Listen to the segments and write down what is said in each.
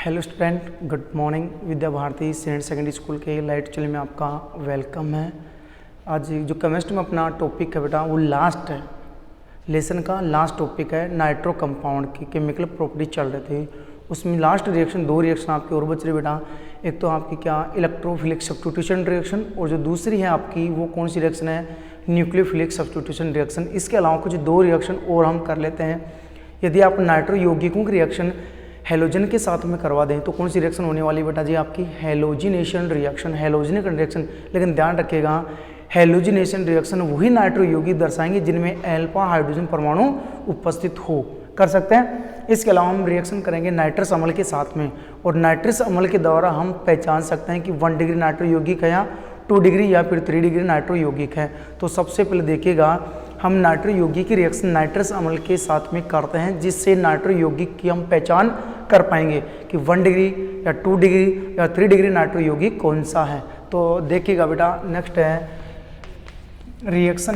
Hello student, good morning. Vidya Bharati senior secondary school के लाइट चले में आपका वेलकम है। आज जो केमिस्ट्री में अपना टॉपिक है बेटा वो लास्ट है, लेसन का लास्ट टॉपिक है। नाइट्रो कंपाउंड की केमिकल प्रॉपर्टी चल रहे थे, उसमें लास्ट रिएक्शन दो रिएक्शन आपकी और बच रही बेटा। एक तो आपकी क्या इलेक्ट्रोफिलिक सब्स्टिट्यूशन रिएक्शन, और जो दूसरी है आपकी वो कौन सी रिएक्शन है, न्यूक्लियोफिलिक सब्स्टिट्यूशन रिएक्शन। इसके अलावा कुछ दो रिएक्शन और हम कर लेते हैं। यदि आप नाइट्रो यौगिकों की रिएक्शन हेलोजन के साथ में करवा दें तो कौन सी रिएक्शन होने वाली बेटा जी, आपकी हेलोजिनेशन रिएक्शन, हेलोजनिक रिएक्शन। लेकिन ध्यान रखिएगा, हेलोजिनेशन रिएक्शन वही नाइट्रो यौगिक दर्शाएंगे जिनमें अल्फा हाइड्रोजन परमाणु उपस्थित हो, कर सकते हैं। इसके अलावा हम रिएक्शन करेंगे नाइट्रस अम्ल के साथ में, और नाइट्रस अम्ल के द्वारा हम पहचान सकते हैं कि 1 डिग्री नाइट्रो यौगिक है या 2 डिग्री या फिर 3 डिग्री नाइट्रो यौगिक है। तो सबसे पहले देखिएगा, हम नाइट्रो यौगिक की रिएक्शन नाइट्रस अम्ल के साथ में करते हैं, जिससे नाइट्रो यौगिक की हम पहचान कर पाएंगे कि 1 डिग्री या 2 डिग्री या 3 डिग्री नाइट्रो यौगिक कौन सा है। तो देखिएगा बेटा, नेक्स्ट है रिएक्शन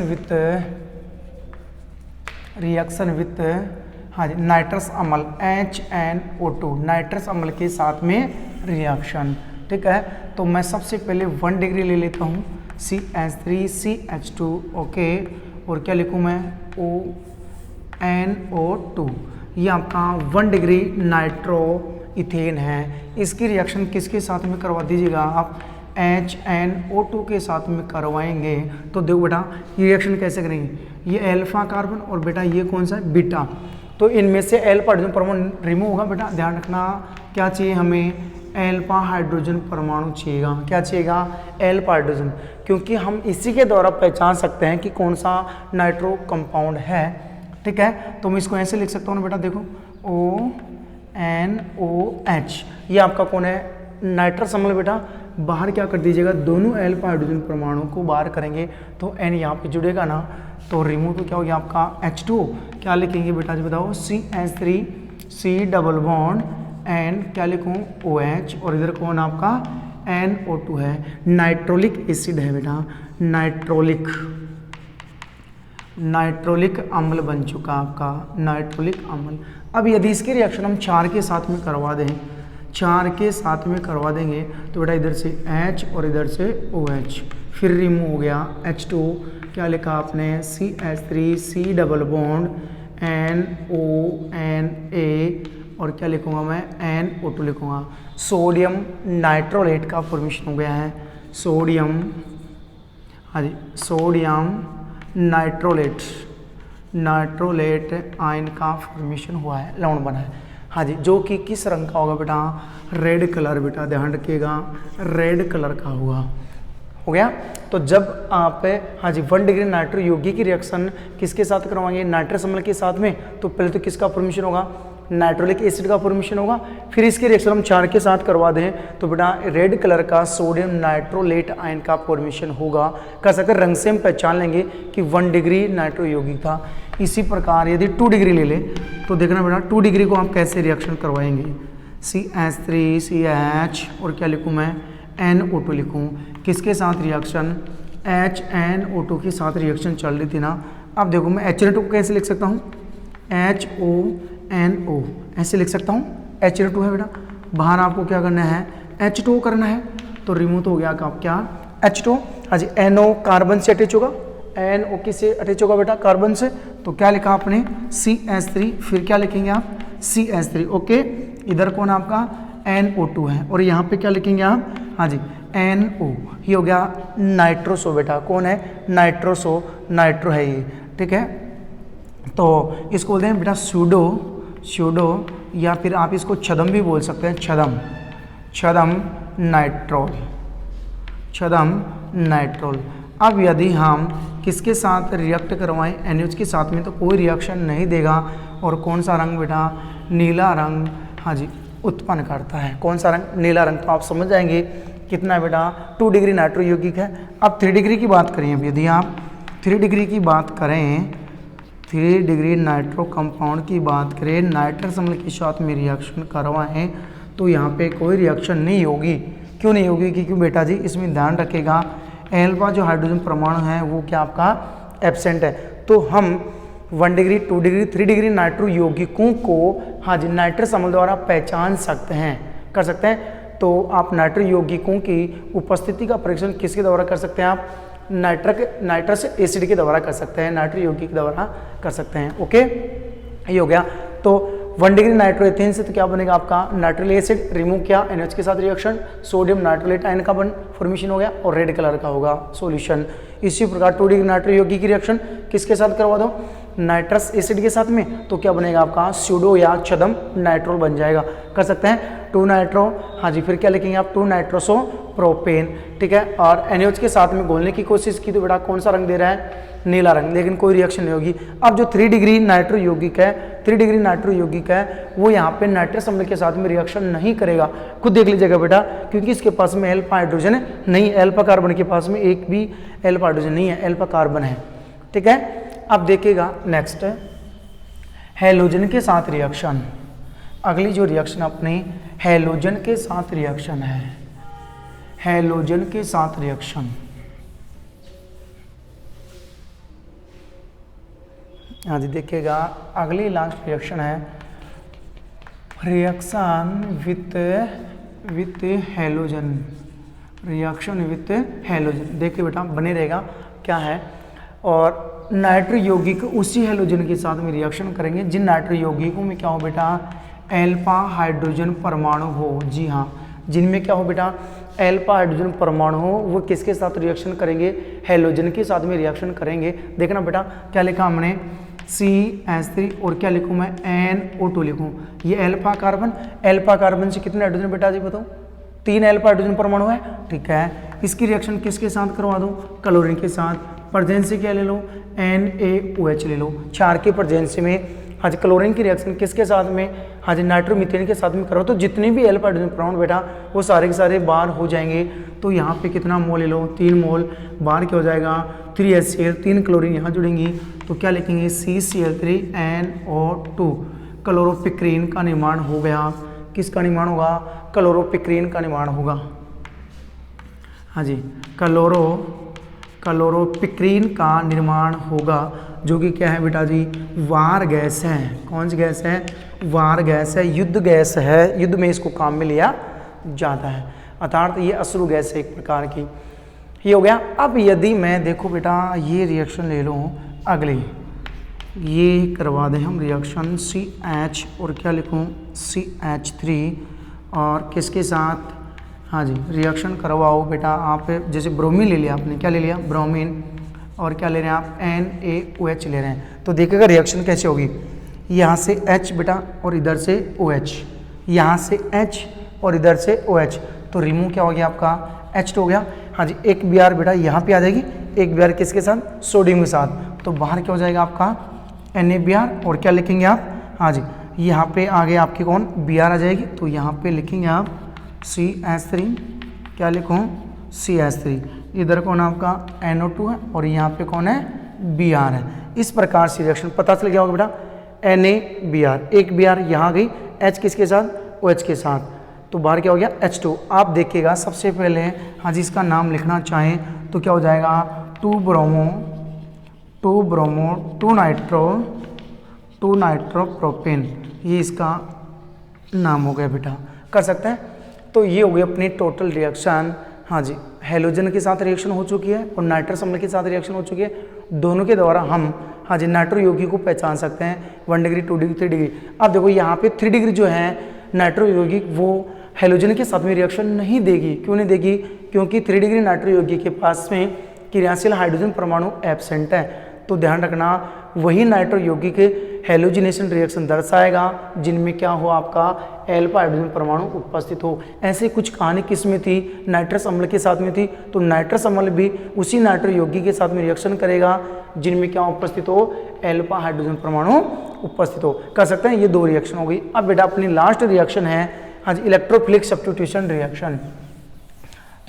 विथ हाँ जी नाइट्रस अम्ल HNO2, नाइट्रस अम्ल के साथ में रिएक्शन। ठीक है, तो मैं सबसे पहले 1 डिग्री ले लेता हूँ, CH3CH2, ओके। और क्या लिखूँ मैं, ONO2। ये आपका 1 डिग्री नाइट्रो इथेन है। इसकी रिएक्शन किसके साथ में करवा दीजिएगा आप, HNO2 के साथ में करवाएंगे। तो देखो बेटा, ये रिएक्शन कैसे करेंगे, ये अल्फा कार्बन और बेटा ये कौन सा है, बीटा। तो इनमें से अल्फा हाइड्रोजन परमाणु रिमूव होगा बेटा। ध्यान रखना, क्या चाहिए हमें, अल्फा हाइड्रोजन परमाणु चाहिएगा। क्या चाहिएगा, अल्फा हाइड्रोजन, क्योंकि हम इसी के द्वारा पहचान सकते हैं कि कौन सा नाइट्रो कंपाउंड है। ठीक है, तो मैं इसको ऐसे लिख सकता हूँ ना बेटा, देखो ONOH, ये आपका कौन है, नाइट्रस अम्ल। बेटा बाहर क्या कर दीजिएगा, दोनों अल्फा हाइड्रोजन परमाणु को बाहर करेंगे तो N यहाँ पे जुड़ेगा ना, तो रिमूव तो क्या हो गया आपका H2O। क्या लिखेंगे बेटा जी बताओ, CH3C डबल बॉन्ड N, क्या लिखूँ OH, और इधर कौन आपका NO2 है। नाइट्रोलिक एसिड है बेटा, नाइट्रोलिक अम्ल बन चुका आपका, नाइट्रोलिक अम्ल। अब यदि इसके रिएक्शन हम 4 के साथ में करवा दें, 4 के साथ में करवा देंगे तो बेटा इधर से H और इधर से OH, फिर रिमूव हो गया H2O। क्या लिखा आपने, CH3C डबल बॉन्ड NONA, और क्या लिखूंगा मैं, NO2 लिखूंगा। सोडियम नाइट्रोलेट का फॉर्मेशन हो गया है, सोडियम, हाँ जी सोडियम नाइट्रोलेट आयन का फॉर्मेशन हुआ है, लवण बना है। हाँ जी, जो कि किस रंग का होगा बेटा, रेड कलर। बेटा ध्यान रखिएगा, रेड कलर का हुआ, हो गया। तो जब आप हाँ जी 1 डिग्री नाइट्रो यौगिक की रिएक्शन किसके साथ करवाएंगे, नाइट्रस अम्ल के साथ में, तो पहले तो किसका फॉर्मेशन होगा, नाइट्रोलिक एसिड का फॉर्मेशन होगा। फिर इसके रिएक्शन हम 4 के साथ करवा दें तो बेटा रेड कलर का सोडियम नाइट्रोलेट आयन का फॉर्मेशन होगा। कर सकते रंग से हम पहचान लेंगे कि 1 डिग्री नाइट्रो यौगिक था। इसी प्रकार यदि 2 डिग्री ले ले तो देखना बेटा 2 डिग्री को आप कैसे रिएक्शन करवाएंगे, CH3CH, और क्या लिखूँ मैं, NO2 लिखूँ। किसके साथ रिएक्शन, HNO2 के साथ रिएक्शन चल रही थी ना। अब देखो मैं HNO2 को कैसे लिख सकता हूँ, HONO, ऐसे लिख सकता हूँ। HNO2 है बेटा, बाहर आपको क्या करना है, H2O करना है, तो रिमूव हो गया आप क्या, H2O। हाँ जी, NO कार्बन से अटैच होगा, NO किससे अटैच होगा बेटा, कार्बन से। तो क्या लिखा आपने, CH3, फिर क्या लिखेंगे आप, CH3, ओके। इधर कौन आपका NO2 है, और यहाँ पे क्या लिखेंगे आप, हाँ जी NO, ये हो गया नाइट्रोसो। बेटा कौन है, नाइट्रोसो, नाइट्रो है ये। ठीक है, तो इसको बोलते हैं बेटा स्यूडो, या फिर आप इसको छदम भी बोल सकते हैं, छदम नाइट्रोल। अब यदि हम किसके साथ रिएक्ट करवाएं, NH के साथ में, तो कोई रिएक्शन नहीं देगा। और कौन सा रंग बेटा, नीला रंग, हाँ जी उत्पन्न करता है। कौन सा रंग, नीला रंग। तो आप समझ जाएंगे कितना है बेटा, 2 डिग्री नाइट्रो यौगिक है। अब 3 डिग्री की बात करें, अब यदि आप 3 डिग्री की बात करें, 3 डिग्री नाइट्रो कंपाउंड की बात करें, नाइट्रस अम्ल के साथ में रिएक्शन करवाएं तो यहाँ पे कोई रिएक्शन नहीं होगी। क्यों नहीं होगी, क्योंकि बेटा जी इसमें ध्यान रखेगा अल्फा जो हाइड्रोजन परमाणु है वो क्या आपका एब्सेंट है। तो हम 1 डिग्री 2 डिग्री 3 डिग्री नाइट्रो यौगिकों को हाँ जी नाइट्रस अम्ल द्वारा पहचान सकते हैं। कर सकते हैं। तो आप नाइट्रो यौगिकों की उपस्थिति का परीक्षण किसके द्वारा कर सकते हैं? आप नाइट्रस एसिड के द्वारा कर सकते हैं, नाइट्रो यौगिक के द्वारा कर सकते हैं। ओके, ये हो गया। तो 1 डिग्री नाइट्रोएथेन से तो क्या बनेगा आपका नाइट्रिल एसिड, रिमूव किया NH के साथ रिएक्शन, सोडियम नाइट्रोलेट आयन का फॉर्मेशन हो गया और रेड कलर का होगा सॉल्यूशन। इसी प्रकार 2 डिग्री नाइट्रो यौगिक की रिएक्शन किसके साथ करवा दो? नाइट्रस एसिड के साथ में, तो क्या बनेगा आपका स्यूडो या छदम नाइट्रोल बन जाएगा। कर सकते हैं 2 नाइट्रो, हाँ जी, फिर क्या लिखेंगे आप 2 नाइट्रोसो प्रोपेन, ठीक है। और NaOH के साथ में घोलने की कोशिश की तो बेटा कौन सा रंग दे रहा है? नीला रंग, लेकिन कोई रिएक्शन नहीं होगी। अब जो 3 डिग्री नाइट्रो यौगिक है, 3 डिग्री नाइट्रो यौगिक है, वो यहाँ पे नाइट्रस अम्ल के साथ में रिएक्शन नहीं करेगा। खुद देख लीजिएगा बेटा, क्योंकि इसके पास में अल्फा हाइड्रोजन नहीं, अल्फा कार्बन के पास में एक भी अल्फा हाइड्रोजन नहीं है, अल्फा कार्बन है, ठीक है। अब देखिएगा नेक्स्ट हैलोजन के साथ रिएक्शन। अगली जो रिएक्शन अपनी हैलोजन के साथ रिएक्शन है, हैलोजन के साथ रिएक्शन। हाँ जी, देखिएगा अगली लास्ट रिएक्शन है reaction with halogen, reaction with halogen. देखिए बेटा बने रहेगा क्या है, और नाइट्रो यौगिक उसी हैलोजन के साथ में रिएक्शन करेंगे जिन नाइट्रो यौगिकों में क्या हो बेटा अल्फा हाइड्रोजन परमाणु हो। जी हाँ, जिनमें क्या हो बेटा अल्फा हाइड्रोजन परमाणु हो, वो किसके साथ रिएक्शन करेंगे? हैलोजन के साथ में रिएक्शन करेंगे। देखना बेटा क्या लिखा हमने CH3 और क्या लिखूँ मैं NO2 लिखूँ। ये अल्फा कार्बन से कितने हाइड्रोजन बेटा जी बताओ? 3 अल्फा हाइड्रोजन परमाणु है, ठीक है। इसकी रिएक्शन किसके साथ करवा दूँ? क्लोरीन के साथ। प्रेजेंस से क्या ले लो? NaOH ले लो। 4 के प्रेजेंस में आज क्लोरीन की रिएक्शन किसके साथ में? आज नाइट्रोमीथेन के साथ में करो तो जितने भी अल्फा हाइड्रोजन परमाणु बेटा वो सारे के सारे बाहर हो जाएंगे। तो यहाँ पे कितना मोल ले लो? 3 मोल। बाहर क्या हो जाएगा? 3HCl, 3 क्लोरीन यहाँ जुड़ेंगी तो क्या लिखेंगे? CCl3NO2। क्लोरोपिक्रीन का निर्माण हो गया। किसका निर्माण होगा? क्लोरोपिक्रीन का निर्माण होगा। हाँ जी, क्लोरोपिक्रीन का निर्माण होगा, जो कि क्या है बेटा जी? वार गैस है। कौन सी गैस है? वार गैस है, युद्ध गैस है। युद्ध में इसको काम में लिया जाता है, अर्थात ये अश्रु गैस है एक प्रकार की। ये हो गया। अब यदि मैं देखो बेटा ये रिएक्शन ले लूँ अगली, ये करवा दें हम रिएक्शन CH और क्या लिखूँ CH3 और किसके साथ? हाँ जी, रिएक्शन करवाओ बेटा आप। जैसे ब्रोमीन ले लिया आपने, क्या ले लिया? ब्रोमीन। और क्या ले रहे हैं आप? NaOH ले रहे हैं। तो देखिएगा रिएक्शन कैसे होगी। यहाँ से H बेटा और इधर से OH, यहाँ से H और इधर से OH, तो रिमूव क्या हो गया आपका? H हो गया। हाँ जी, एक Br बेटा यहाँ पे आ जाएगी, एक Br किसके साथ? सोडियम के साथ। तो बाहर क्या हो जाएगा आपका? NaBr और क्या लिखेंगे आप? हाँ जी, यहाँ पे आगे आपकी कौन? Br आ जाएगी, तो यहाँ पे लिखेंगे आप CH3। क्या लिखूँ? CH3। इधर कौन आपका? NO2 है और यहाँ पे कौन है? Br है। इस प्रकार से रिएक्शन पता चल गया होगा बेटा। NaBr, एक Br यहाँ गई, H किसके साथ? OH के साथ, तो बाहर क्या हो गया? H2। आप देखिएगा सबसे पहले हाँ जी इसका नाम लिखना चाहें तो क्या हो जाएगा? 2 ब्रोमो 2 नाइट्रो प्रोपेन, ये इसका नाम हो गया बेटा। कर सकते हैं। तो ये हो गई अपनी टोटल रिएक्शन। हाँ जी, हैलोजन के साथ रिएक्शन हो चुकी है और नाइट्रस अम्ल के साथ रिएक्शन हो चुकी है। दोनों के द्वारा हम हाँ जी नाइट्रो यौगिक को पहचान सकते हैं 1 डिग्री, 2 डिग्री, 3 डिग्री। अब देखो यहाँ पे 3 डिग्री जो है नाइट्रो यौगिक वो हैलोजन के साथ में रिएक्शन नहीं देगी। क्यों नहीं देगी? क्योंकि 3 डिग्री नाइट्रो यौगिक के पास में क्रियाशील हाइड्रोजन परमाणु एब्सेंट है। तो ध्यान रखना वही नाइट्रो यौगिक हैलोजिनेशन रिएक्शन दर्शाएगा जिनमें क्या हो आपका अल्फा हाइड्रोजन परमाणु उपस्थित हो। ऐसे कुछ कहानी किस में थी? नाइट्रस अम्ल के साथ में थी। तो नाइट्रस अम्ल भी उसी नाइट्रो यौगिक के साथ में रिएक्शन करेगा जिनमें क्या उपस्थित हो? अल्फा हाइड्रोजन परमाणु उपस्थित हो। कर सकते हैं। ये 2 रिएक्शन हो गई। अब बेटा अपनी लास्ट रिएक्शन है हाँ जी इलेक्ट्रोफिलिक सब्स्टिट्यूशन रिएक्शन।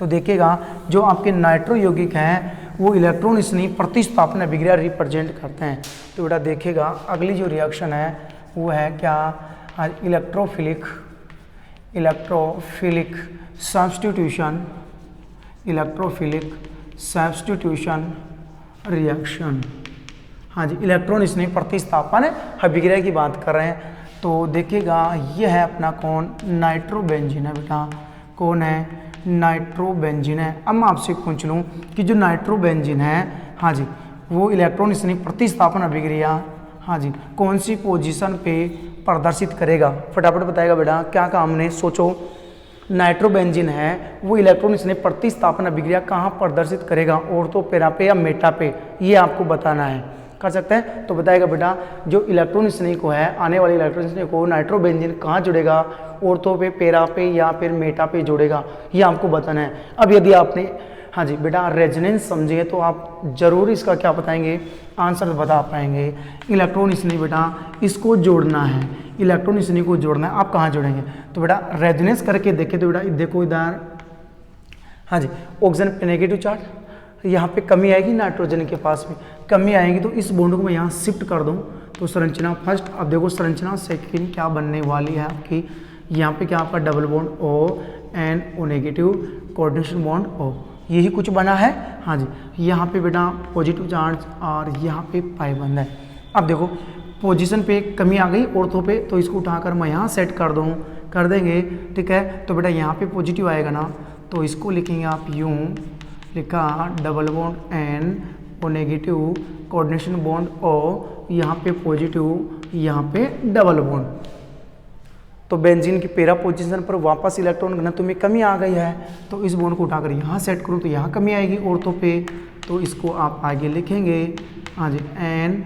तो देखिएगा जो आपके नाइट्रो यौगिक हैं वो इलेक्ट्रॉन स्नेही प्रतिस्थापन अभिक्रिया रिप्रेजेंट करते हैं। तो बेटा देखिएगा अगली जो रिएक्शन है वो है क्या? हाँ इलेक्ट्रोफिलिक सब्स्टिट्यूशन रिएक्शन। हाँ जी, इलेक्ट्रॉन स्नेही प्रतिस्थापन अभिक्रिया की बात कर रहे हैं। तो देखिएगा ये है अपना कौन, नाइट्रोबेंजीन है बेटा, कौन है, नाइट्रोबेंजीन है। अब मैं आपसे पूछ लूँ कि जो नाइट्रोबेंजीन है, हाँ जी, वो इलेक्ट्रॉन स्नेह प्रतिस्थापन अभिक्रिया, हाँ जी, कौन सी पोजीशन पे प्रदर्शित करेगा, फटाफट बताएगा बेटा, क्या काम ने, सोचो। नाइट्रोबेंजीन है वो इलेक्ट्रॉन स्नेह प्रतिस्थापन अभिक्रिया कहाँ प्रदर्शित करेगा, ऑर्थो पैरा पे या मेटा पे, ये आपको बताना है। कर सकते हैं तो बताएगा बेटा, जो इलेक्ट्रॉन स्नेह को है, आने वाले इलेक्ट्रॉन स्नेह को नाइट्रोबेंजीन कहाँ जुड़ेगा, ऑर्थो पे, पैरा पे या फिर मेटा पे जोड़ेगा, ये आपको बताना है। अब यदि आपने, हाँ जी बेटा, रेजोनेंस समझे तो आप जरूर इसका क्या बताएंगे, आंसर बता पाएंगे। इलेक्ट्रॉन स्नेह बेटा इसको जोड़ना है, इलेक्ट्रॉन स्नेह को जोड़ना है, आप कहाँ जोड़ेंगे, तो बेटा रेजोनेंस करके देखें तो बेटा देखो इधर, हाँ जी, ऑक्सीजन पे नेगेटिव चार्ज, यहाँ पे कमी आएगी, नाइट्रोजन के पास में कमी आएगी, तो इस बॉन्ड को मैं यहाँ शिफ्ट कर दूँ तो संरचना फर्स्ट, अब देखो संरचना सेकंड क्या बनने वाली है आपकी, यहाँ पे क्या आपका double bond O N O negative, coordination bond O, यही कुछ बना है। हाँ जी, यहाँ पे बेटा पॉजिटिव चार्ज और यहाँ पे पाई बंद है। अब देखो पोजीशन पे कमी आ गई ऑर्थो पे, तो इसको उठाकर मैं यहाँ सेट कर दूँ, कर देंगे, ठीक है। तो बेटा यहाँ पे पॉजिटिव आएगा ना, तो इसको लिखेंगे आप यूँ, लिखा double bond N O negative, coordination bond O, यहाँ पे पॉजिटिव, यहाँ पे डबल बॉन्ड। तो बेंजीन की पैरा पोजीशन पर वापस इलेक्ट्रॉन घनत्व में कमी आ गई है, तो इस बॉन्ड को उठाकर यहाँ सेट करूँ तो यहाँ कमी आएगी ऑर्थो पे, तो इसको आप आगे लिखेंगे, हाँ जी, N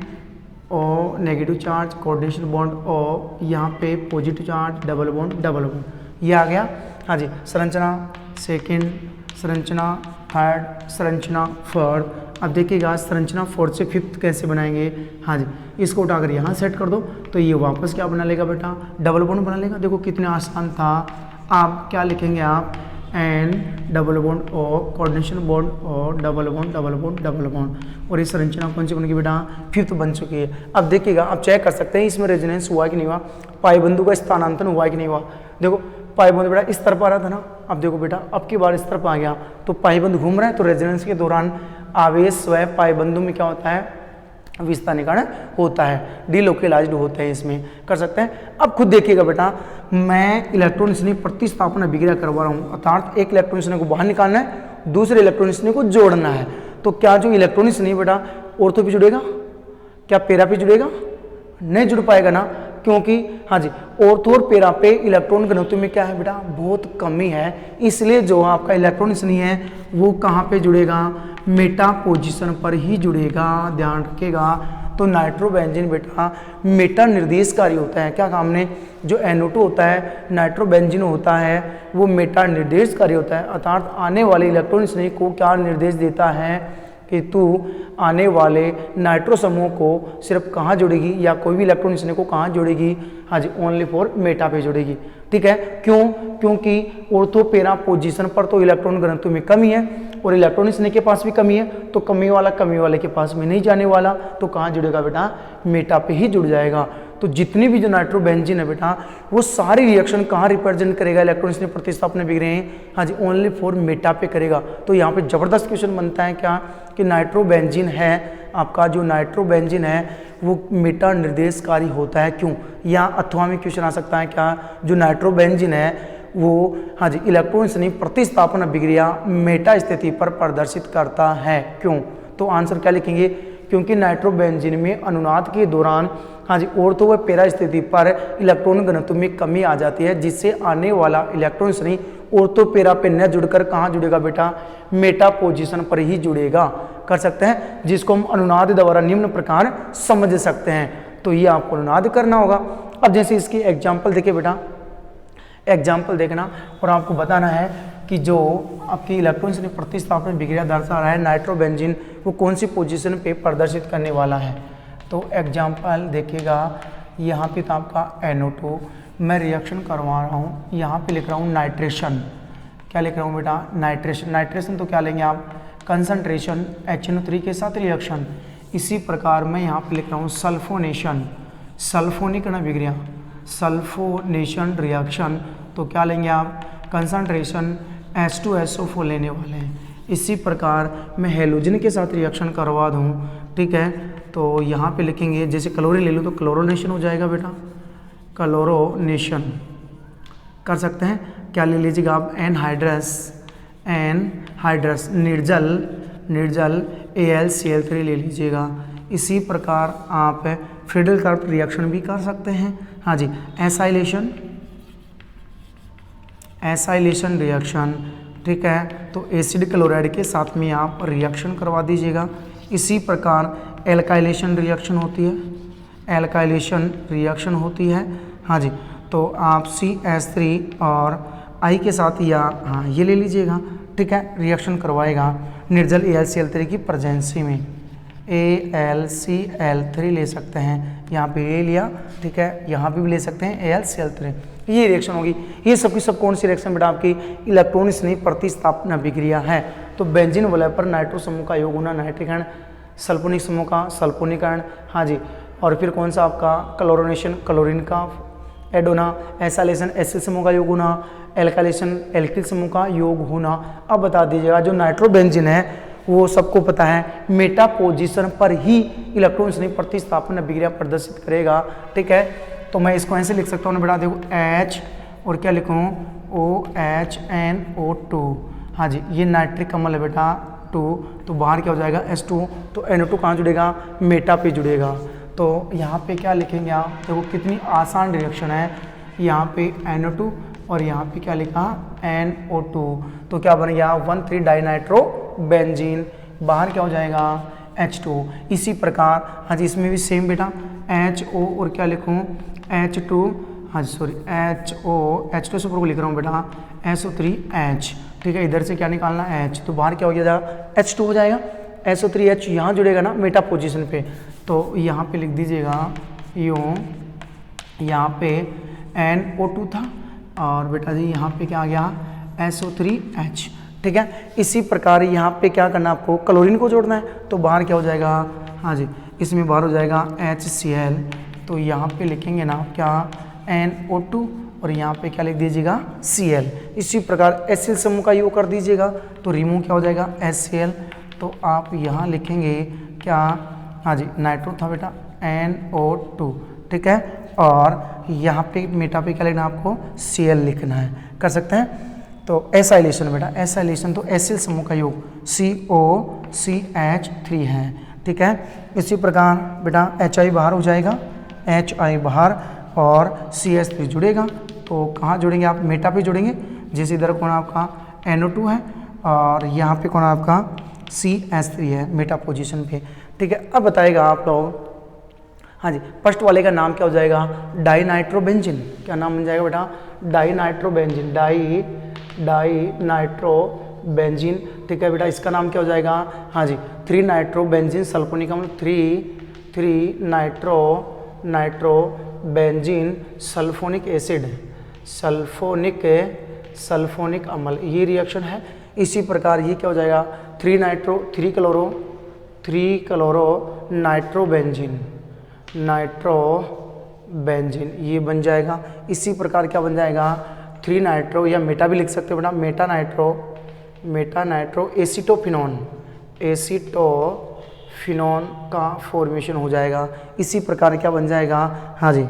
O negative charge, coordination bond O, यहाँ पे पॉजिटिव चार्ज, डबल बॉन्ड, ये आ गया। हाँ जी, संरचना सेकंड, संरचना थर्ड, संरचना फोर्थ। अब देखिएगा संरचना फोर्थ से फिफ्थ कैसे बनाएंगे, हाँ जी, इसको उठाकर यहाँ सेट कर दो तो ये वापस क्या बना लेगा बेटा, डबल बॉन्ड बना लेगा। देखो कितना आसान था। आप क्या लिखेंगे, आप N double bond O, coordination bond O, double bond, और ये संरचना कौन सी बन गई बेटा, फिफ्थ बन चुकी है। अब देखिएगा, आप चेक कर सकते हैं इसमें रेजोनेंस हुआ कि नहीं हुआ, पाई बिंदु का स्थानांतरण हुआ कि नहीं हुआ। देखो पाई बंद बेटा इस तरफ आ रहा था ना, अब देखो बेटा अब की बार इस तरफ आ गया, तो पाई बंद घूम रहा है, तो रेजोनेंस के दौरान आवेश स्वयं पाई बंधु में क्या होता है, विस्थानीकरण होता है, डिलोकेलाइज्ड होते हैं, इसमें कर सकते हैं। अब खुद देखिएगा बेटा, मैं इलेक्ट्रॉन स्नेह प्रतिस्थापन अभिक्रिया करवा रहा हूँ, अर्थात एक इलेक्ट्रॉन स्नेह को बाहर निकालना है, दूसरे इलेक्ट्रॉन स्नेह को जोड़ना है। तो क्या जो इलेक्ट्रॉन स्नेह बेटा ऑर्थो पे जुड़ेगा, क्या पैरा पे जुड़ेगा, नहीं जुड़ पाएगा ना, क्योंकि हाँ जी ऑर्थो और पैरा पे इलेक्ट्रॉन घनत्व में क्या है बेटा, बहुत कमी है, इसलिए जो आपका इलेक्ट्रॉन स्नेह है वो कहाँ पे जुड़ेगा, मेटा पोजीशन पर ही जुड़ेगा, ध्यान रखिएगा। तो नाइट्रोबेंजीन बेटा मेटा निर्देशकारी होता है, क्या काम ने, जो NO2 होता है, नाइट्रोबेंजीन होता है, वो मेटा निर्देशकारी होता है, अर्थात आने वाले इलेक्ट्रॉन स्नेह को क्या निर्देश देता है कि तू आने वाले नाइट्रो समूह को सिर्फ कहाँ जोड़ेगी, या कोई भी इलेक्ट्रॉन स्नेह को कहाँ जोड़ेगी, हाँ जी ओनली फॉर मेटा पे जोड़ेगी, ठीक है। क्यों, क्योंकि ऑर्थो पैरा पोजीशन पर तो इलेक्ट्रॉन घनत्व में कमी है और इलेक्ट्रॉन स्नेह के पास भी कमी है, तो कमी वाले के पास में नहीं जाने वाला, तो कहाँ जुड़ेगा बेटा, मेटा पे ही जुड़ जाएगा। तो जितनी भी जो नाइट्रोबेंजीन है बेटा, वो सारी रिएक्शन कहाँ रिप्रेजेंट करेगा, इलेक्ट्रॉन स्नेह प्रतिस्थापन अभिक्रिया हैं, हाँ जी ओनली फॉर मेटा पे करेगा। तो यहाँ पे जबरदस्त क्वेश्चन बनता है क्या, कि नाइट्रोबेंजीन है आपका, जो नाइट्रोबेंजीन है वो मेटा निर्देशकारी होता है, क्यों, या अथवा में क्वेश्चन आ सकता है क्या, जो नाइट्रोबेंजीन है वो हाँ जी इलेक्ट्रॉन स्नेह प्रतिस्थापन अभिक्रिया मेटा स्थिति पर प्रदर्शित करता है, क्यों। तो आंसर क्या लिखेंगे, क्योंकि नाइट्रोबेंजीन में अनुनाद के दौरान हाँ जी ऑर्थो व पैरा स्थिति पर इलेक्ट्रॉन घनत्व में कमी आ जाती है, जिससे आने वाला इलेक्ट्रॉन स्नेह ऑर्थो पैरा पे न जुड़कर कहाँ जुड़ेगा बेटा, मेटा पोजीशन पर ही जुड़ेगा, कर सकते हैं, जिसको हम अनुनाद द्वारा निम्न प्रकार समझ सकते हैं। तो ये आपको अनुनाद करना होगा। अब जैसे इसकी एग्जाम्पल देखिए बेटा, एग्जाम्पल देखना और आपको बताना है कि जो आपकी इलेक्ट्रॉन स्नेह प्रतिस्थापन अभिक्रिया दर्शा रहा है नाइट्रोबेंजीन, वो कौन सी पोजीशन पे प्रदर्शित करने वाला है। तो एग्जाम्पल देखिएगा, यहाँ पे तो आपका NO2 मैं रिएक्शन करवा रहा हूँ, यहाँ पे लिख रहा हूँ नाइट्रेशन, क्या लिख रहा हूँ बेटा, नाइट्रेशन। नाइट्रेशन तो क्या लेंगे आप, कंसंट्रेशन HNO3 के साथ रिएक्शन। इसी प्रकार मैं यहाँ पे लिख रहा हूँ सल्फोनेशन, सल्फोनिक अभिक्रिया, सल्फोनेशन रिएक्शन, तो क्या लेंगे आप, कंसंट्रेशन H2SO4 लेने वाले हैं। इसी प्रकार मैं हेलोजन के साथ रिएक्शन करवा दूँ, ठीक है, तो यहाँ पे लिखेंगे, जैसे क्लोरीन ले लो तो क्लोरोनेशन हो जाएगा बेटा, क्लोरोनेशन कर सकते हैं। क्या ले लीजिएगा आप, एनहाइड्रस निर्जल AlCl3 ले लीजिएगा। इसी प्रकार आप फ्रीडल-कर्ब रिएक्शन भी कर सकते हैं। हाँ जी, एसाइलेशन रिएक्शन, ठीक है, तो एसिड क्लोराइड के साथ में आप रिएक्शन करवा दीजिएगा। इसी प्रकार एल्काइलेशन रिएक्शन होती है। हाँ जी, तो आप CH3 और I के साथ या हाँ ये ले लीजिएगा, ठीक है, रिएक्शन करवाएगा निर्जल AlCl3 की प्रेजेंसी में। AlCl3 ले सकते हैं, यहाँ पे ले लिया, ठीक है, यहाँ पे भी ले सकते हैं AlCl3। ये रिएक्शन होगी। ये सब की सब कौन सी रिएक्शन बेटा, आपकी इलेक्ट्रॉन स्नेही प्रतिस्थापन अभिक्रिया है। तो बेंजीन वलय पर नाइट्रो समूह का योग होना नाइट्रिक आयन, सल्फोनिक समूह का सल्फोनिक आयन, हाँ जी, और फिर कौन सा आपका क्लोरोनेशन क्लोरीन का ऐड होना, एसाइलेशन एसिड समूह का योग होना, एल्काइलेशन एल्किल समूह का योग होना। अब बता दीजिएगा जो नाइट्रोबेंजीन है वो सबको पता है मेटा पोजीशन पर ही इलेक्ट्रॉन स्नेही प्रतिस्थापन अभिक्रिया प्रदर्शित करेगा, ठीक है। तो मैं इसको ऐसे लिख सकता हूँ बेटा, देखो H और क्या लिखूँ OHNO2, हाँ जी, ये नाइट्रिक अम्ल है बेटा 2, तो बाहर क्या हो जाएगा H2, तो NO2 कहाँ जुड़ेगा, मेटा पे जुड़ेगा। तो यहाँ पे क्या लिखेंगे आप, देखो कितनी आसान रिएक्शन है। यहाँ पे NO2 और यहाँ पे क्या लिखा NO2, तो क्या बन गया 1,3 डाइनाइट्रो बेंजीन, बाहर क्या हो जाएगा H2। इसी प्रकार हाँ जी, इसमें भी सेम बेटा HO और क्या लिखूँ H2, हाँ जी सॉरी H2 से ऊपर को लिख रहा हूँ बेटा SO3H, ठीक है, इधर से क्या निकालना H, तो बाहर क्या हो जाएगा H2 हो जाएगा। SO3H यहाँ जुड़ेगा ना मेटा पोजीशन पे, तो यहाँ पे लिख दीजिएगा यूँ, यहाँ पे NO2 था और बेटा जी यहाँ पे क्या आ गया SO3H, ठीक है। इसी प्रकार यहाँ पे क्या करना, आपको क्लोरीन को जोड़ना है, तो बाहर क्या हो जाएगा, हाँ जी, इसमें बाहर हो जाएगा HCl, तो यहाँ पे लिखेंगे ना क्या NO2 और यहाँ पे क्या लिख दीजिएगा Cl। इसी प्रकार एसिल समूह का योग कर दीजिएगा, तो रिमूव क्या हो जाएगा HCl, तो आप यहाँ लिखेंगे क्या, हाँ जी, नाइट्रो था बेटा NO2, ठीक है, और यहाँ पे मेटा पे क्या लिखना है आपको Cl लिखना है, कर सकते हैं। तो एसाइलेशन बेटा, एसाइलेशन तो एसिल समूह का योग COCH3 है, ठीक है। इसी प्रकार बेटा HI बाहर हो जाएगा, HI बाहर और CH3 जुड़ेगा, तो कहाँ जुड़ेंगे आप, मेटा पे जुड़ेंगे, जिस इधर कौन आपका NO2 है और यहाँ पे कौन आपका CH3 है मेटा पोजीशन पे, ठीक है। अब बताएगा आप लोग, हाँ जी, फर्स्ट वाले का नाम क्या हो जाएगा डाइनाइट्रोबेंजीन, क्या नाम बन जाएगा बेटा डाइनाइट्रोबेंजीन, डाइनाइट्रोबेंजीन, ठीक है बेटा। इसका नाम क्या हो जाएगा, हाँ जी, 3 नाइट्रोबेंजीन सल्फोनिक अम्ल, 3 नाइट्रोबेंजीन सल्फोनिक एसिड, सल्फोनिक अम्ल, ये रिएक्शन है। इसी प्रकार ये क्या हो जाएगा 3 क्लोरो नाइट्रोबेंजीन, ये बन जाएगा। इसी प्रकार क्या बन जाएगा 3 नाइट्रो, या मेटा भी लिख सकते हो बेटा, मेटा नाइट्रो एसीटोफिनोन का फॉर्मेशन हो जाएगा। इसी प्रकार क्या बन जाएगा, हाँ जी,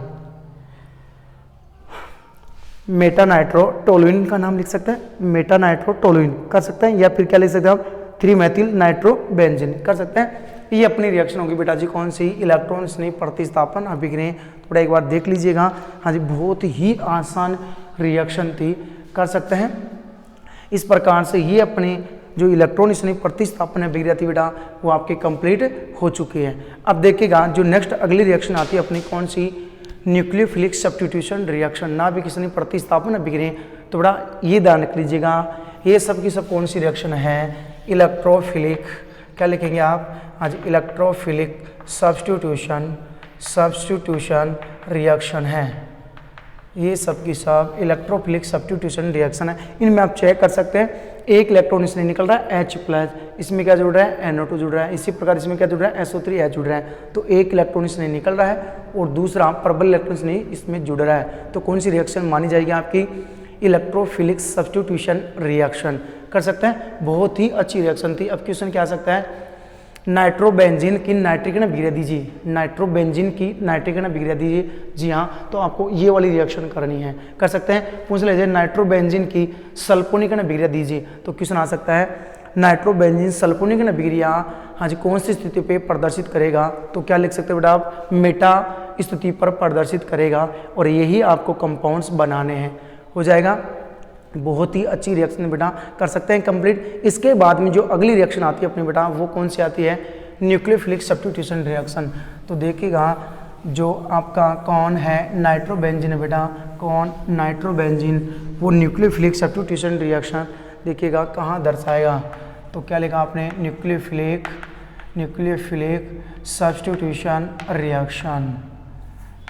मेटा नाइट्रो टोलुइन का नाम लिख सकते हैं, मेटा नाइट्रो टोलुइन कर सकते हैं, या फिर क्या लिख सकते हैं आप 3 मेथिल नाइट्रोबेंजीन कर सकते हैं। ये अपनी रिएक्शन होगी बेटा जी, कौन सी, इलेक्ट्रॉन स्नेही प्रतिस्थापन अभिक्रिया। थोड़ा एक बार देख लीजिएगा, हाँ जी, बहुत ही आसान रिएक्शन थी, कर सकते हैं। इस प्रकार से ये अपने जो इलेक्ट्रॉन स्नेही प्रतिस्थापन अभिक्रिया थी बेटा, वो आपके कंप्लीट हो चुकी है। अब देखिएगा जो नेक्स्ट अगली रिएक्शन आती है अपनी, कौन सी, न्यूक्लियोफिलिक सब्स्टिट्यूशन रिएक्शन, नाभिक स्नेही प्रतिस्थापन अभिक्रिया। तो बेटा ये ध्यान रख लीजिएगा, ये सब की सब कौन सी रिएक्शन है, इलेक्ट्रोफिलिक, क्या लिखेंगे आप, आज इलेक्ट्रोफिलिक सब्स्टिट्यूशन रिएक्शन है। ये सब की सब इलेक्ट्रोफिलिक सब्स्टिट्यूशन रिएक्शन है। इनमें आप चेक कर सकते हैं, एक इलेक्ट्रॉन इसमें निकल रहा है H+, इसमें क्या जुड़ रहा है NO2 जुड़ रहा है, इसी प्रकार इसमें क्या जुड़ रहा है SO3H जुड़ रहा है, तो एक इलेक्ट्रॉन इसमें निकल रहा है और दूसरा प्रबल इलेक्ट्रॉन इसमें जुड़ रहा है। तो कौन सी रिएक्शन मानी जाएगी आपकी, इलेक्ट्रोफिलिक सब्स्टिट्यूशन रिएक्शन, कर सकते हैं। बहुत ही अच्छी रिएक्शन थी। अब क्वेश्चन क्या आ सकता है, नाइट्रोबेंजीन की नाइट्रिक अभिक्रिया दीजिए, नाइट्रोबेंजीन की नाइट्रिक अभिक्रिया दीजिए। जी हाँ, तो आपको ये वाली रिएक्शन करनी है, कर सकते हैं। पूछ लीजिए नाइट्रोबेंजीन की सल्फोनिक अभिक्रिया दीजिए, तो क्वेश्चन आ सकता है नाइट्रोबेंजीन सल्फोनिक अभिक्रिया हाँ जी कौन सी स्थिति पे प्रदर्शित करेगा, तो क्या लिख सकते हो बेटा आप, मेटा स्थिति पर प्रदर्शित करेगा, और यही आपको कंपाउंड्स बनाने हैं। हो जाएगा, बहुत ही अच्छी रिएक्शन बेटा, कर सकते हैं कंप्लीट। इसके बाद में जो अगली रिएक्शन आती है अपने बेटा, वो कौन सी आती है, न्यूक्लियोफिलिक सब्स्टिट्यूशन रिएक्शन। तो देखिएगा जो आपका कौन है, नाइट्रोबेंजीन है बेटा, कौन, नाइट्रोबेंजीन, वो न्यूक्लियोफिलिक सब्स्टिट्यूशन रिएक्शन देखिएगा कहाँ दर्शाएगा। तो क्या लिखा आपने, न्यूक्लियोफिलिक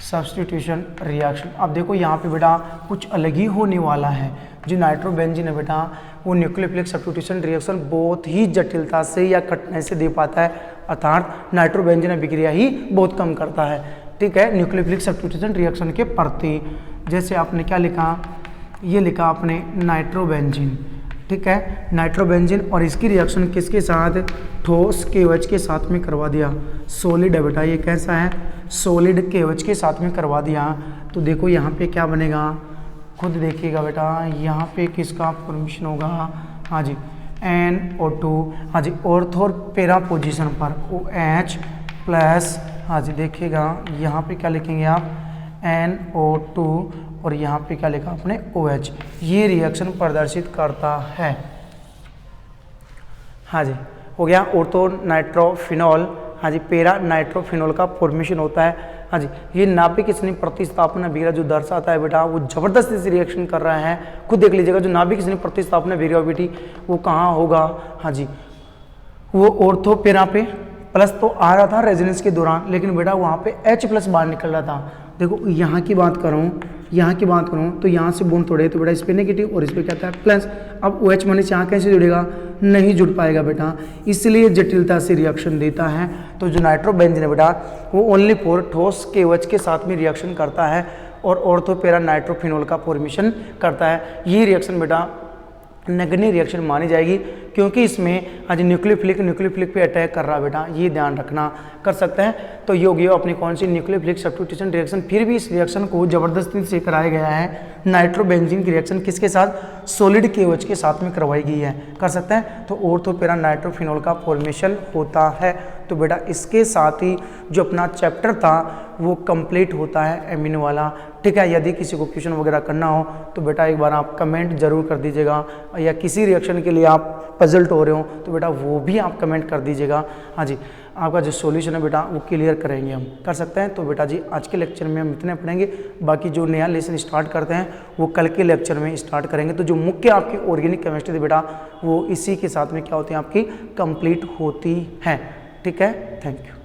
सब्स्टिट्यूशन रिएक्शन। अब देखो यहाँ पे बेटा कुछ अलग ही होने वाला है। जो नाइट्रोबेंजीन है बेटा, वो न्यूक्लियोफिलिक सब्स्टिट्यूशन रिएक्शन बहुत ही जटिलता से या कठिनाई से दे पाता है, अर्थात नाइट्रोबेंजीन अभिक्रिया ही बहुत कम करता है। ठीक है, न्यूक्लियोफिलिक सब्स्टिट्यूशन रिएक्शन के प्रति। जैसे आपने क्या लिखा, ये लिखा आपने नाइट्रोबेंजीन, ठीक है, नाइट्रोबेंजीन, और इसकी रिएक्शन किसके साथ, ठोस KOH के साथ में करवा दिया, सॉलिड है बेटा, ये कैसा है, सॉलिड KOH के साथ में करवा दिया। तो देखो यहाँ पे क्या बनेगा, खुद देखिएगा बेटा, यहाँ पे किसका फॉर्मेशन होगा, हाँ जी NO2, हाँ जी ऑर्थो और पैरा पोजिशन पर OH प्लस, हाँ जी देखिएगा यहाँ पे क्या लिखेंगे आप, NO2, और यहाँ पे क्या लिखा आपने, OH। ये रिएक्शन प्रदर्शित करता है। हाँ जी, हो गया ऑर्थो नाइट्रोफिनॉल, हाँ जी पैरा नाइट्रोफिनॉल का फॉर्मेशन होता है। हाँ जी, ये नाभिक स्नेह प्रतिस्थापन अभिक्रिया जो दर्शाता है बेटा, वो जबरदस्ती से रिएक्शन कर रहा है। खुद देख लीजिएगा, जो नाभिक स्नेह प्रतिस्थापन अभिक्रिया बेटी वो कहाँ होगा, हाँ जी वो ऑर्थो पैरा पे प्लस तो आ रहा था रेजोनेंस के दौरान, लेकिन बेटा वहाँ पे H+ बाहर निकल रहा था। देखो यहाँ की बात करूँ तो यहाँ से बॉन्ड तोड़े तो बेटा इस पे नेगेटिव और इस पे क्या था प्लस। अब OH माइनस यहाँ कैसे जुड़ेगा, नहीं जुड़ पाएगा बेटा, इसलिए जटिलता से रिएक्शन देता है। तो जो नाइट्रोबेंजीन है बेटा, वो ओनली फॉर ठोस KOH के साथ में रिएक्शन करता है और ऑर्थो पैरा नाइट्रोफिनॉल का फॉर्मेशन करता है। ये रिएक्शन बेटा नगण्य रिएक्शन मानी जाएगी, क्योंकि इसमें आज न्यूक्लियोफिलिक पे अटैक कर रहा है बेटा, ये ध्यान रखना, कर सकते हैं। तो ये होगी अपनी कौन सी, न्यूक्लियोफिलिक सब्स्टिट्यूशन रिएक्शन। फिर भी इस रिएक्शन को जबरदस्ती से कराया गया है। नाइट्रोबेंजीन की रिएक्शन किसके साथ, सॉलिड KOH के साथ में करवाई गई है, कर सकते हैं। तो ऑर्थो पैरा नाइट्रोफिनॉल का फॉर्मेशन होता है। तो बेटा इसके साथ ही जो अपना चैप्टर था वो कंप्लीट होता है एमिनो वाला। ठीक है, यदि किसी को क्वेश्चन वगैरह करना हो तो बेटा एक बार आप कमेंट जरूर कर दीजिएगा, या किसी रिएक्शन के लिए आप पजल्ड हो रहे हो तो बेटा वो भी आप कमेंट कर दीजिएगा। हाँ जी, आपका जो सॉल्यूशन है बेटा वो क्लियर करेंगे हम, कर सकते हैं। तो बेटा जी आज के लेक्चर में हम इतने पढ़ेंगे, बाकी जो नया लेसन स्टार्ट करते हैं वो कल के लेक्चर में स्टार्ट करेंगे। तो जो मुख्य आपकी ऑर्गेनिक केमिस्ट्री थी बेटा, वो इसी के साथ में क्या होती है आपकी कंप्लीट होती है। ठीक है, थैंक यू।